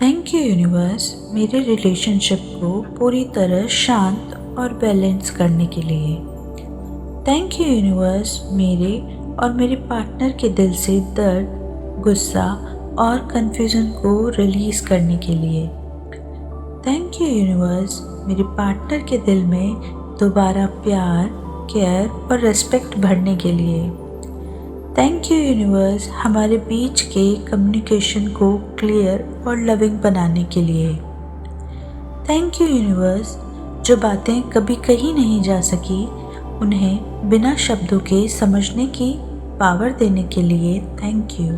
Thank you universe मेरे relationship को पूरी तरह शांत और बैलेंस करने के लिए। थैंक यू यूनिवर्स मेरे और मेरे पार्टनर के दिल से दर्द, गुस्सा और कन्फ्यूज़न को रिलीज़ करने के लिए। थैंक यू यूनिवर्स मेरे पार्टनर के दिल में दोबारा प्यार, केयर और रिस्पेक्ट भरने के लिए। थैंक यू यूनिवर्स हमारे बीच के कम्युनिकेशन को क्लियर और लविंग बनाने के लिए। थैंक यू यूनिवर्स जो बातें कभी कही नहीं जा सकी उन्हें बिना शब्दों के समझने की पावर देने के लिए thank you.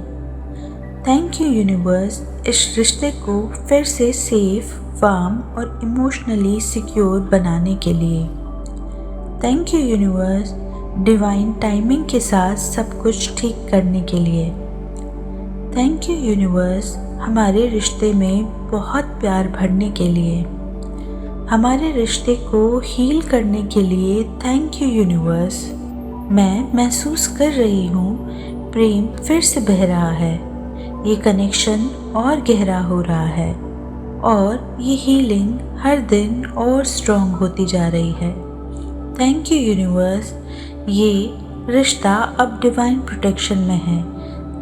Thank you universe इस रिश्ते को फिर से सेफ, वार्म और इमोशनली सिक्योर बनाने के लिए। Thank you universe divine timing के साथ सब कुछ ठीक करने के लिए। थैंक यू यूनिवर्स हमारे रिश्ते में बहुत प्यार भरने के लिए। हमारे रिश्ते को हील करने के लिए थैंक यू यूनिवर्स। मैं महसूस कर रही हूँ प्रेम फिर से बह रहा है, ये कनेक्शन और गहरा हो रहा है और ये हीलिंग हर दिन और स्ट्रॉन्ग होती जा रही है। थैंक यू यूनिवर्स ये रिश्ता अब डिवाइन प्रोटेक्शन में है।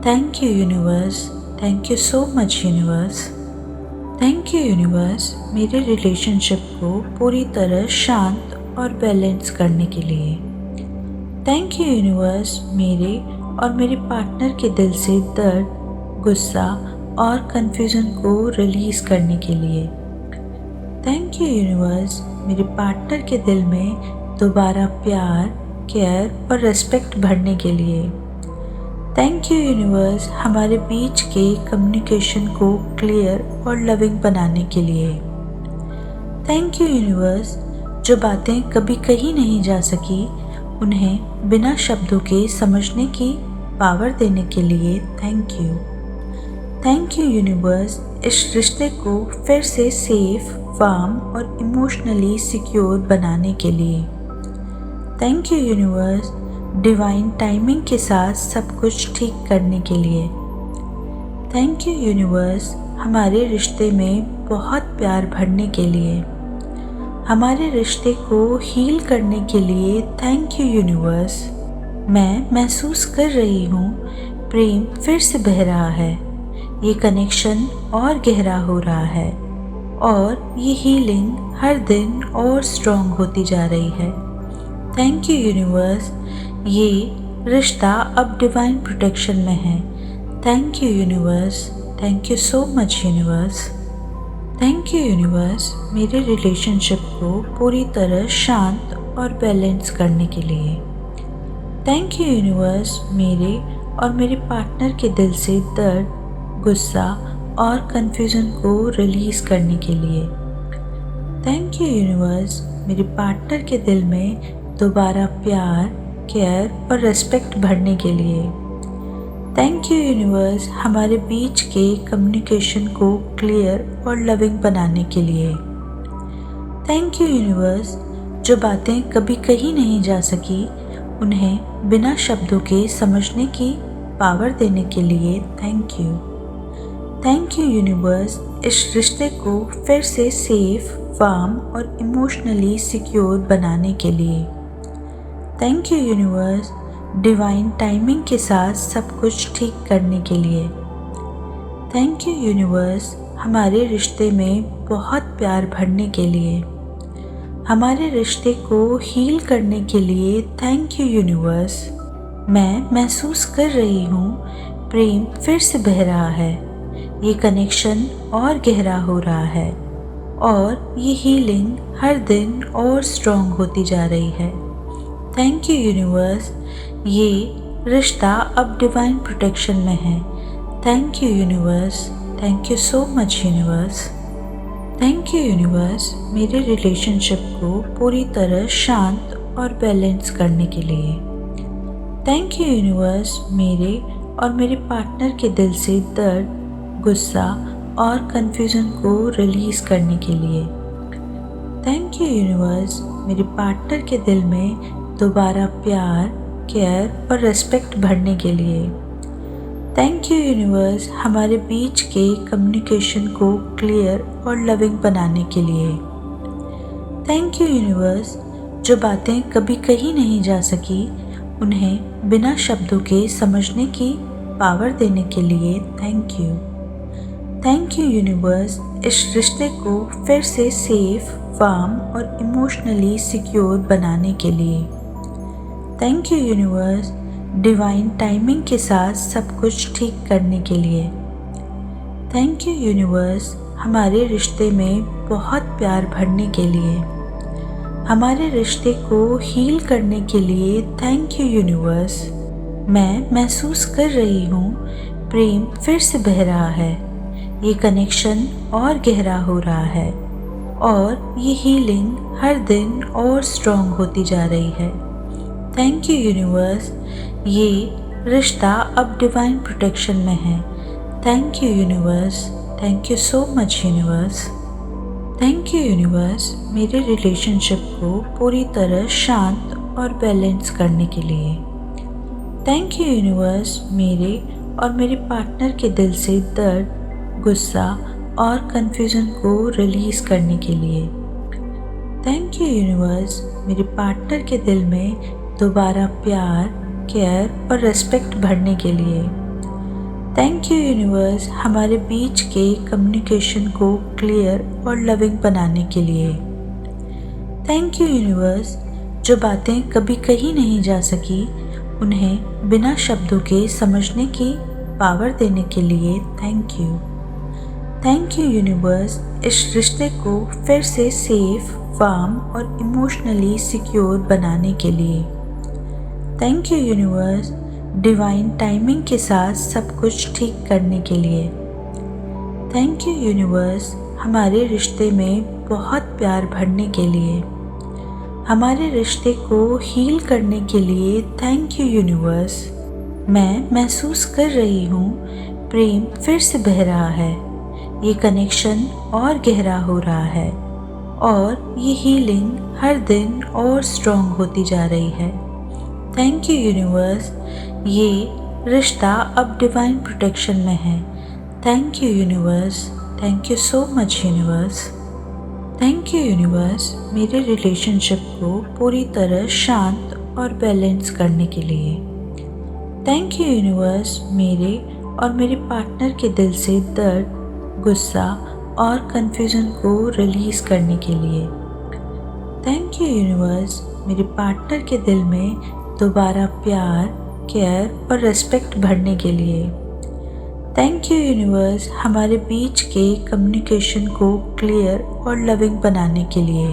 Thank you universe, thank you so much universe. Thank you universe मेरे रिलेशनशिप को पूरी तरह शांत और बैलेंस करने के लिए। थैंक यू यूनिवर्स मेरे और मेरे पार्टनर के दिल से दर्द, गुस्सा और कन्फ्यूज़न को रिलीज़ करने के लिए। थैंक यू यूनिवर्स मेरे पार्टनर के दिल में दोबारा प्यार, केयर और रिस्पेक्ट भरने के लिए। थैंक यू यूनिवर्स हमारे बीच के कम्युनिकेशन को क्लियर और लविंग बनाने के लिए। थैंक यू यूनिवर्स जो बातें कभी कही नहीं जा सकी उन्हें बिना शब्दों के समझने की पावर देने के लिए thank you. Thank you universe इस रिश्ते को फिर से सेफ, वार्म और इमोशनली सिक्योर बनाने के लिए। Thank you universe divine timing के साथ सब कुछ ठीक करने के लिए। थैंक यू यूनिवर्स हमारे रिश्ते में बहुत प्यार भरने के लिए। हमारे रिश्ते को हील करने के लिए थैंक यू यूनिवर्स। मैं महसूस कर रही हूँ प्रेम फिर से बह रहा है, ये कनेक्शन और गहरा हो रहा है और ये हीलिंग हर दिन और स्ट्रॉन्ग होती जा रही है। थैंक यू यूनिवर्स ये रिश्ता अब डिवाइन प्रोटेक्शन में है। Thank you universe, thank you so much universe. Thank you universe मेरे रिलेशनशिप को पूरी तरह शांत और बैलेंस करने के लिए। थैंक यू यूनिवर्स मेरे और मेरे पार्टनर के दिल से दर्द, गुस्सा और कन्फ्यूज़न को रिलीज़ करने के लिए। थैंक यू यूनिवर्स मेरे पार्टनर के दिल में दोबारा प्यार, केयर और रिस्पेक्ट भरने के लिए। थैंक यू यूनिवर्स हमारे बीच के कम्युनिकेशन को क्लियर और लविंग बनाने के लिए। थैंक यू यूनिवर्स जो बातें कभी कही नहीं जा सकी उन्हें बिना शब्दों के समझने की पावर देने के लिए thank you. Thank you universe इस रिश्ते को फिर से सेफ, वार्म और इमोशनली सिक्योर बनाने के लिए। Thank you universe divine timing के साथ सब कुछ ठीक करने के लिए। थैंक यू यूनिवर्स हमारे रिश्ते में बहुत प्यार भरने के लिए। हमारे रिश्ते को हील करने के लिए थैंक यू यूनिवर्स। मैं महसूस कर रही हूँ प्रेम फिर से बह रहा है, ये कनेक्शन और गहरा हो रहा है और ये हीलिंग हर दिन और स्ट्रॉन्ग होती जा रही है। थैंक यू यूनिवर्स ये रिश्ता अब डिवाइन प्रोटेक्शन में है। Thank you universe, thank you so much universe. Thank you universe मेरे रिलेशनशिप को पूरी तरह शांत और बैलेंस करने के लिए। थैंक यू यूनिवर्स मेरे और मेरे पार्टनर के दिल से दर्द, गुस्सा और कन्फ्यूज़न को रिलीज़ करने के लिए। थैंक यू यूनिवर्स मेरे पार्टनर के दिल में दोबारा प्यार, केयर और रिस्पेक्ट भरने के लिए। थैंक यू यूनिवर्स हमारे बीच के कम्युनिकेशन को क्लियर और लविंग बनाने के लिए। थैंक यू यूनिवर्स जो बातें कभी कही नहीं जा सकी उन्हें बिना शब्दों के समझने की पावर देने के लिए thank you. Thank you universe इस रिश्ते को फिर से सेफ, वार्म और इमोशनली सिक्योर बनाने के लिए। Thank you universe divine timing के साथ सब कुछ ठीक करने के लिए। थैंक यू यूनिवर्स हमारे रिश्ते में बहुत प्यार भरने के लिए। हमारे रिश्ते को हील करने के लिए थैंक यू यूनिवर्स। मैं महसूस कर रही हूँ प्रेम फिर से बह रहा है। ये कनेक्शन और गहरा हो रहा है और ये हीलिंग हर दिन और स्ट्रॉन्ग होती जा रही है। थैंक यू यूनिवर्स ये रिश्ता अब डिवाइन प्रोटेक्शन में है। Thank you universe, thank you so much universe. Thank you universe मेरे रिलेशनशिप को पूरी तरह शांत और बैलेंस करने के लिए। थैंक यू यूनिवर्स मेरे और मेरे पार्टनर के दिल से दर्द, गुस्सा और कन्फ्यूज़न को रिलीज़ करने के लिए। थैंक यू यूनिवर्स मेरे पार्टनर के दिल में दोबारा प्यार, केयर और रिस्पेक्ट भरने के लिए। थैंक यू यूनिवर्स हमारे बीच के कम्युनिकेशन को क्लियर और लविंग बनाने के लिए। थैंक यू यूनिवर्स जो बातें कभी कही नहीं जा सकी उन्हें बिना शब्दों के समझने की पावर देने के लिए thank you. Thank you universe इस रिश्ते को फिर से सेफ, वार्म और इमोशनली सिक्योर बनाने के लिए। Thank you universe divine timing के साथ सब कुछ ठीक करने के लिए। थैंक यू यूनिवर्स हमारे रिश्ते में बहुत प्यार भरने के लिए। हमारे रिश्ते को हील करने के लिए थैंक यू यूनिवर्स। मैं महसूस कर रही हूँ प्रेम फिर से बह रहा है। ये कनेक्शन और गहरा हो रहा है और ये हीलिंग हर दिन और स्ट्रॉन्ग होती जा रही है। थैंक यू यूनिवर्स ये रिश्ता अब डिवाइन प्रोटेक्शन में है। Thank you universe, thank you so much universe. Thank you universe मेरे रिलेशनशिप को पूरी तरह शांत और बैलेंस करने के लिए। थैंक यू यूनिवर्स मेरे और मेरे पार्टनर के दिल से दर्द, गुस्सा और कन्फ्यूज़न को रिलीज़ करने के लिए। थैंक यू यूनिवर्स मेरे पार्टनर के दिल में दोबारा प्यार, केयर और रिस्पेक्ट भरने के लिए। थैंक यू यूनिवर्स हमारे बीच के कम्युनिकेशन को क्लियर और लविंग बनाने के लिए।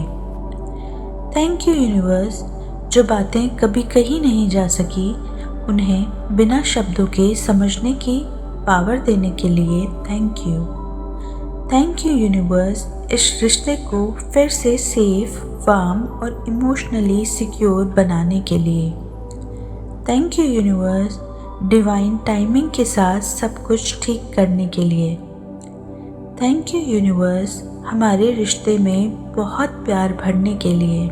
थैंक यू यूनिवर्स जो बातें कभी कही नहीं जा सकी उन्हें बिना शब्दों के समझने की पावर देने के लिए thank you. Thank you universe इस रिश्ते को फिर से सेफ, वार्म और इमोशनली सिक्योर बनाने के लिए। Thank you universe divine timing के साथ सब कुछ ठीक करने के लिए। थैंक यू यूनिवर्स हमारे रिश्ते में बहुत प्यार भरने के लिए।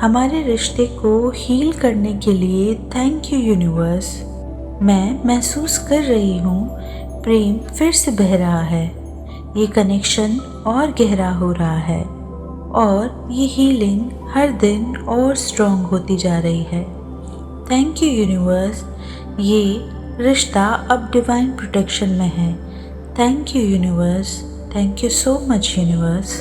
हमारे रिश्ते को हील करने के लिए थैंक यू यूनिवर्स। मैं महसूस कर रही हूँ प्रेम फिर से बह रहा है। ये कनेक्शन और गहरा हो रहा है और ये हीलिंग हर दिन और स्ट्रॉन्ग होती जा रही है। थैंक यू यूनिवर्स ये रिश्ता अब डिवाइन प्रोटेक्शन में है। Thank you universe, thank you so much universe.